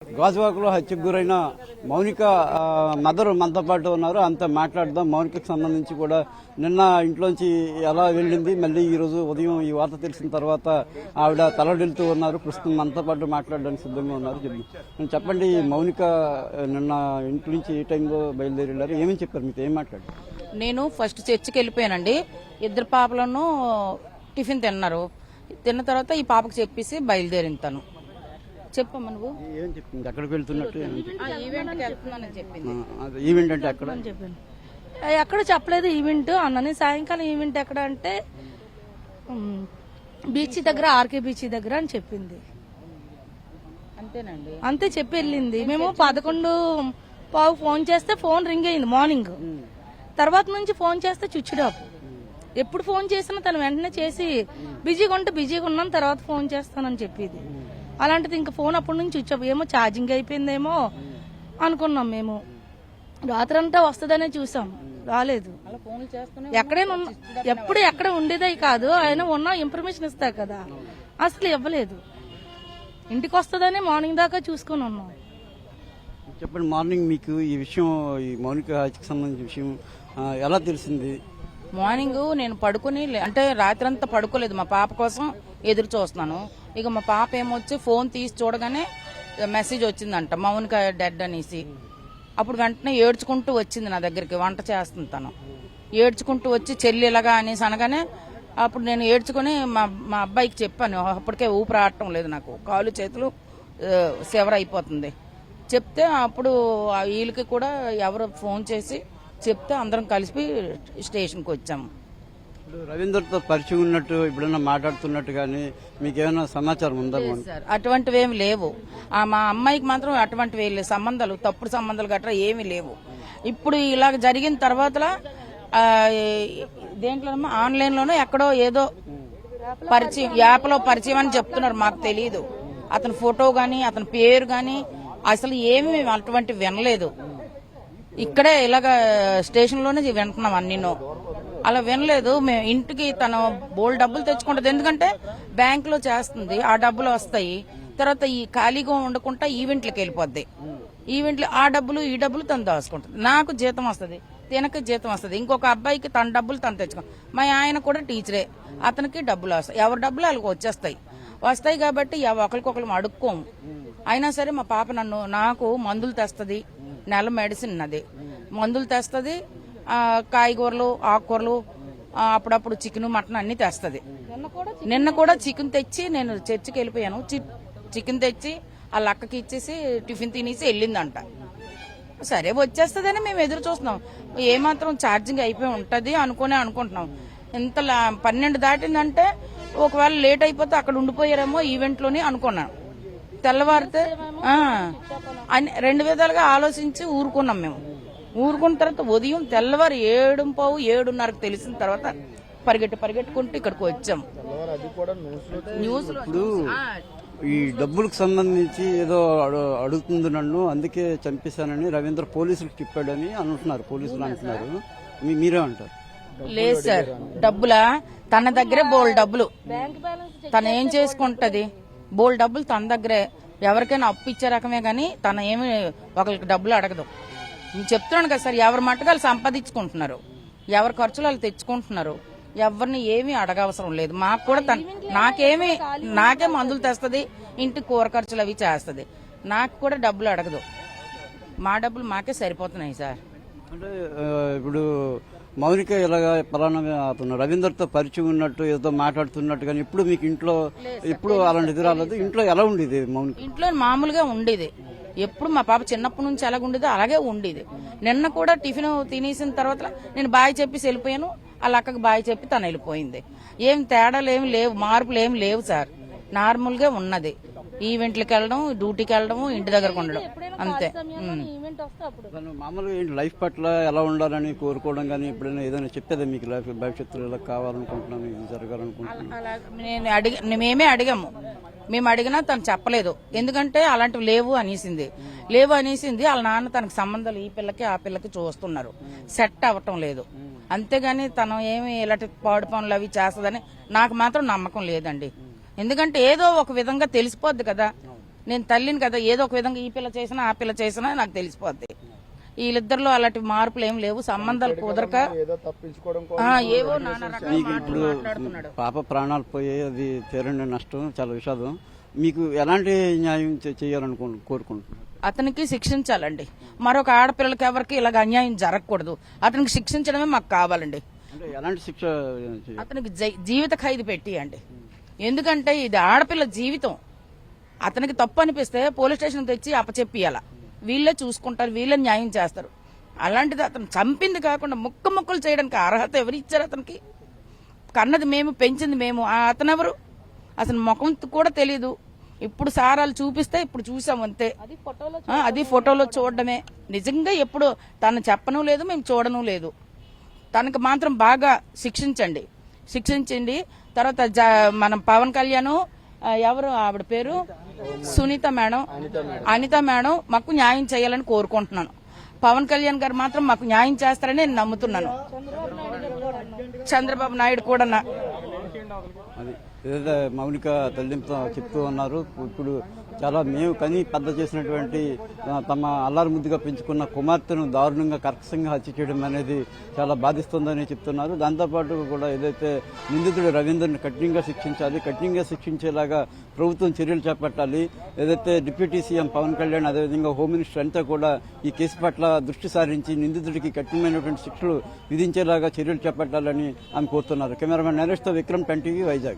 గాజువాకలో హత్యకు గురైన మౌనిక మదర్ మనతో పాటు ఉన్నారు. అంతా మాట్లాడదాం. మౌనికకు సంబంధించి కూడా నిన్న ఇంట్లోంచి ఎలా వెళ్ళింది, మళ్ళీ ఈ రోజు ఉదయం ఈ వార్త తెలిసిన తర్వాత ఆవిడ తలడిల్లుతూ ఉన్నారు. ప్రస్తుతం మనతో పాటు మాట్లాడడానికి సిద్ధంగా ఉన్నారు. చెప్పండి, మౌనిక నిన్న ఇంటి నుంచి ఏ టైంలో బయలుదేరి వెళ్ళారు, ఏమని చెప్పారు, మీతో ఏం మాట్లాడారు? నేను ఫస్ట్ చర్చికి వెళ్ళిపోయానండి. ఇద్దరు పాపలను టిఫిన్ తిన్నారు. తిన్న తర్వాత ఈ పాపకు చెప్పేసి బయలుదేరింది. తను చెప్పమ్మా, నువ్వు ఏం చెప్పింది? అక్కడికి వెళ్తున్నట్టు ఈవెంట్కి వెళ్తున్నానని చెప్పింది. ఈవెంట్ అంటే అక్కడ చెప్పాను, ఎక్కడ చెప్పలేదు ఈవెంట్ అన్నని. సాయంకాలం ఈవెంట్ ఎక్కడ అంటే బీచ్ దగ్గర, ఆర్కే బీచ్ దగ్గర అని చెప్పింది. అంతేనండి, అంతే చెప్పి వెళ్ళింది. మేము 11:15 ఫోన్ చేస్తే ఫోన్ రింగ్ అయింది మార్నింగ్. తర్వాత నుంచి ఫోన్ చేస్తే స్విచ్డ్ ఆఫ్. ఎప్పుడు ఫోన్ చేసినా తను వెంటనే చేసి బిజీగా ఉంటే బిజీగా ఉన్నాను, తర్వాత ఫోన్ చేస్తానని చెప్పేది. అలాంటిది ఇంకా ఫోన్ అప్పటి నుంచి స్విచ్ ఆఫ్. ఏమో ఛార్జింగ్ అయిపోయిందేమో అనుకున్నాం మేము. రాత్రంతా వస్తుందనే చూసాం, రాలేదు. ఎక్కడైనా ఎక్కడ ఉండేదే కాదు. ఆయన ఉన్న ఇన్ఫర్మేషన్ ఇస్తా కదా, అసలు ఇవ్వలేదు. ఇంటికి వస్తుందని మార్నింగ్ దాకా చూసుకుని ఉన్నాం. చెప్పండి, మార్నింగ్ మీకు ఈ విషయం, ఈ మౌనిక హత్యకు సంబంధించిన విషయం ఎలా తెలిసింది? మార్నింగ్ నేను పడుకుని, అంటే రాత్రంతా పడుకోలేదు, మా పాప కోసం ఎదురు చూస్తున్నాను. ఇక మా పాప ఏమొచ్చి ఫోన్ తీసి చూడగానే మెసేజ్ వచ్చిందంట, మౌనిక డెడ్ అనేసి. అప్పుడు వెంటనే ఏడ్చుకుంటూ వచ్చింది నా దగ్గరికి. వంట చేస్తుంది తను. ఏడ్చుకుంటూ వచ్చి చెల్లిలాగా అనేసి అనగానే అప్పుడు నేను ఏడ్చుకుని మా అబ్బాయికి చెప్పాను. అప్పటికే ఊపిరి ఆడటం లేదు, నాకు కాళ్ళు చేతులు సెవర్ అయిపోతుంది. చెప్తే అప్పుడు వీళ్ళకి కూడా ఎవరు ఫోన్ చేసి చెప్తే అందరం కలిసి స్టేషన్కి వచ్చాము. రవీందర్తో పరిచయం ఉన్నట్టు ఇప్పుడన్నా మాట్లాడుతున్నట్టు కానీ మీకేమైనా సమాచారం ఉందా? సార్, అటువంటివి ఏమి లేవు. మా అమ్మాయికి మాత్రం అటువంటివి లేవు. సంబంధాలు, తప్పుడు సంబంధాలు గట్రా ఏమీ లేవు. ఇప్పుడు ఇలాగ జరిగిన తర్వాత దేంట్లో ఆన్లైన్ లోనో ఎక్కడో ఏదో పరిచయం, యాప్లో పరిచయం అని చెప్తున్నారు. మాకు తెలియదు అతని ఫోటో గాని అతని పేరు గాని, అసలు ఏమి మేము అటువంటి వినలేదు. ఇక్కడే ఇలాగ స్టేషన్ లోనే వింటున్నాం అన్నినో. అలా వినలేదు. మేము ఇంటికి తను బోల్ డబ్బులు తెచ్చుకుంటుంది, ఎందుకంటే బ్యాంక్ లో చేస్తుంది, ఆ డబ్బులు వస్తాయి. తర్వాత ఈ ఖాళీగా ఉండకుండా ఈవెంట్లకు వెళ్ళిపోద్ది. ఈవెంట్లు ఆ డబ్బులు ఈ డబ్బులు తను దాచుకుంటుంది. నాకు జీతం వస్తుంది, తినకి జీతం వస్తుంది. ఇంకొక అబ్బాయికి తన డబ్బులు తను తెచ్చుకో. మా ఆయన కూడా టీచరే, అతనికి డబ్బులు వస్తాయి. ఎవరి డబ్బులు వాళ్ళకి వస్తాయి కాబట్టి ఒకరికొకరు అడుక్కోము. అయినా సరే మా పాప నాకు మందులు తెస్తుంది, నెల మెడిసిన్ అది మందులు తెస్తుంది, కాయగూరలు ఆకుకూరలు, అప్పుడప్పుడు చికెన్ మటన్ అన్ని తెస్తుంది. నిన్న కూడా చికెన్ తెచ్చి నేను చర్చికి వెళ్ళిపోయాను. చికెన్ తెచ్చి ఆ లక్కకి ఇచ్చేసి టిఫిన్ తినేసి వెళ్ళిందంట. సరే వచ్చేస్తుందని మేము ఎదురు చూస్తున్నాం. ఏమాత్రం ఛార్జింగ్ అయిపోయి ఉంటది అనుకుంటున్నాం. ఇంత 12 దాటిందంటే ఒకవేళ లేట్ అయిపోతే అక్కడ ఉండిపోయారేమో ఈవెంట్ లోని అనుకున్నాను. తెల్లవారితే 2 విధాలుగా ఆలోచించి ఊరుకున్నాం మేము. ఊరుకున్న తర్వాత ఉదయం తెల్లవారు 7:15-7:30 తెలిసిన తర్వాత పరిగెట్టుకుంటూ ఇక్కడికి వచ్చాం. న్యూస్ ఇప్పుడు ఈ డబ్బులకు సంబంధించి ఏదో అడుగుతుంది నన్ను, అందుకే చంపేశానని రవీంద్ర పోలీసులకు చెప్పాడని అంటున్నారు. పోలీసులు అంటున్నారు, మీరే అంటారు? లేదు సార్, డబ్బులా తన దగ్గరే బోల్ డబ్బులు. తను ఏం చేసుకుంటది? బోల్ డబ్బులు తన దగ్గరే. ఎవరికైనా అప్పు ఇచ్చే రకమే గానీ తన ఏమి ఒకరికి డబ్బులు అడగదు. నేను చెప్తున్నాను కదా సార్, ఎవరి మట్టుకు సంపాదించుకుంటున్నారు, ఎవరి ఖర్చులు వాళ్ళు తెచ్చుకుంటున్నారు. ఎవరిని ఏమీ అడగవసరం లేదు. మాకు కూడా నాకే మందులు తెస్తుంది, ఇంటి కూర ఖర్చులు అవి చేస్తుంది. నాకు కూడా డబ్బులు అడగదు. మా డబ్బులు మాకే సరిపోతున్నాయి సార్. అంటే ఇప్పుడు మౌనిక ఇలాగా పలానా అతను రవీందర్తో పరిచయం ఉన్నట్టు ఏదో మాట్లాడుతున్నట్టు కానీ ఇప్పుడు మీకు ఇంట్లో ఎప్పుడు అలాంటిది రాలేదు? ఇంట్లో ఎలా ఉండేది మౌనిక? ఇంట్లో మామూలుగా ఉండేది. ఎప్పుడు మా పాప చిన్నప్పటి నుంచి ఎలాగ ఉండేదో అలాగే ఉండేది. నిన్న కూడా టిఫిన్ తినేసిన తర్వాత నేను బాయ్ చెప్పేసి వెళ్ళిపోయాను. వాళ్ళ అక్కకి బాయ్ చెప్పి తను వెళ్ళిపోయింది. ఏం తేడాలు ఏమి లేవు, మార్పులు ఏమి లేవు సార్. నార్మల్ గా ఉన్నది. ఈవెంట్లకు వెళ్ళడం, డ్యూటీకి వెళ్ళడం, ఇంటి దగ్గరకు ఉండడం, అంతే. మామూలుగా లైఫ్ పట్ల ఎలా ఉండాలని కోరుకోవడం కానీ ఎప్పుడైనా ఏదైనా చెప్పేదా మీకు? లైఫ్ భవిష్యత్తులో ఇలా కావాలనుకుంటున్నాను, ఇది జరగాలనుకుంటున్నాను? మేమే అడిగాము. మేము అడిగినా తను చెప్పలేదు. ఎందుకంటే అలాంటివి లేవు అనేసింది. వాళ్ళ నాన్న తనకు సంబంధాలు ఈ పిల్లకి ఆ పిల్లకి చూస్తున్నారు, సెట్ అవ్వటం లేదు. అంతేగాని తను ఏమి ఇలాంటి పాడు పనులు అవి చేస్తుందని నాకు మాత్రం నమ్మకం లేదండి. ఎందుకంటే ఏదో ఒక విధంగా తెలిసిపోద్ది కదా. నేను తల్లిని కదా, ఏదో ఒక విధంగా ఈ పిల్ల చేసినా ఆ పిల్ల చేసినా నాకు తెలిసిపోద్ది. వీళ్ళిద్దరిలో అలాంటి మార్పులు ఏం లేవు, సంబంధాలు కుదరక ఏవో నానా రకాల మాటలు మాట్లాడుతున్నాడు. పాప ప్రాణాలు పోయాయి, అది తీరని నష్టం, చాలా విషాదం. మీకు ఎలాంటి న్యాయం చేయాలని కోరుకుంటున్నారు? అతనికి శిక్షించాలండి. మరొక ఆడపిల్లలకి ఎవరికి ఇలాగ అన్యాయం జరగకూడదు. అతనికి శిక్షించడమే మాకు కావాలండి. అంటే ఎలాంటి శిక్ష అతనికి జీవిత ఖైదు పెట్టియండి. ఎందుకంటే ఇది ఆడపిల్ల జీవితం. అతనికి తప్పు అనిపిస్తే పోలీస్ స్టేషన్ తెచ్చి అప్పచెప్పియాల, వీళ్ళే చూసుకుంటారు, వీళ్ళే న్యాయం చేస్తారు. అలాంటిది అతను చంపింది కాకుండా ముక్కలు చేయడానికి అర్హత ఎవరు ఇచ్చారు అతనికి? కన్నది మేము, పెంచింది మేము. అతనెవరు? అసలు ముఖం కూడా తెలీదు. ఇప్పుడు సారాలు చూపిస్తే ఇప్పుడు చూసాం అంతే. అది ఫోటోలో చూడడమే. నిజంగా ఎప్పుడు తను చెప్పను లేదు, మేము చూడను లేదు. తనకు మాత్రం బాగా శిక్షించండి. తర్వాత మనం పవన్ కళ్యాణ్, ఎవరు ఆవిడ పేరు, సునీత మేడం, అనిత మేడం మాకు న్యాయం చేయాలని కోరుకుంటున్నాను. పవన్ కళ్యాణ్ గారు మాత్రం మాకు న్యాయం చేస్తారని నేను నమ్ముతున్నాను. చంద్రబాబు నాయుడు కూడా అది ఏదైతే మౌనిక తల్లింపుతో చెప్తూ ఉన్నారు. ఇప్పుడు చాలా మేము కని పెద్ద చేసినటువంటి తమ అల్లారు ముద్దుగా పెంచుకున్న కుమార్తెను దారుణంగా కర్కశంగా హత్య చేయడం అనేది చాలా బాధిస్తుందని చెప్తున్నారు. దాంతోపాటు కూడా ఏదైతే నిందితుడు రవీందర్ని కఠినంగా శిక్షించాలి, కఠినంగా శిక్షించేలాగా ప్రభుత్వం చర్యలు చేపట్టాలి. ఏదైతే డిప్యూటీ సీఎం పవన్ కళ్యాణ్, అదేవిధంగా హోమ్ మినిస్టర్ అంతా కూడా ఈ కేసు పట్ల దృష్టి సారించి నిందితుడికి కఠినమైనటువంటి శిక్షలు విధించేలాగా చర్యలు చేపట్టాలని ఆమె కోరుతున్నారు. కెమెరామెన్ నరేష్తో విక్రమ్, 10 టీవీ, వైజాగ్.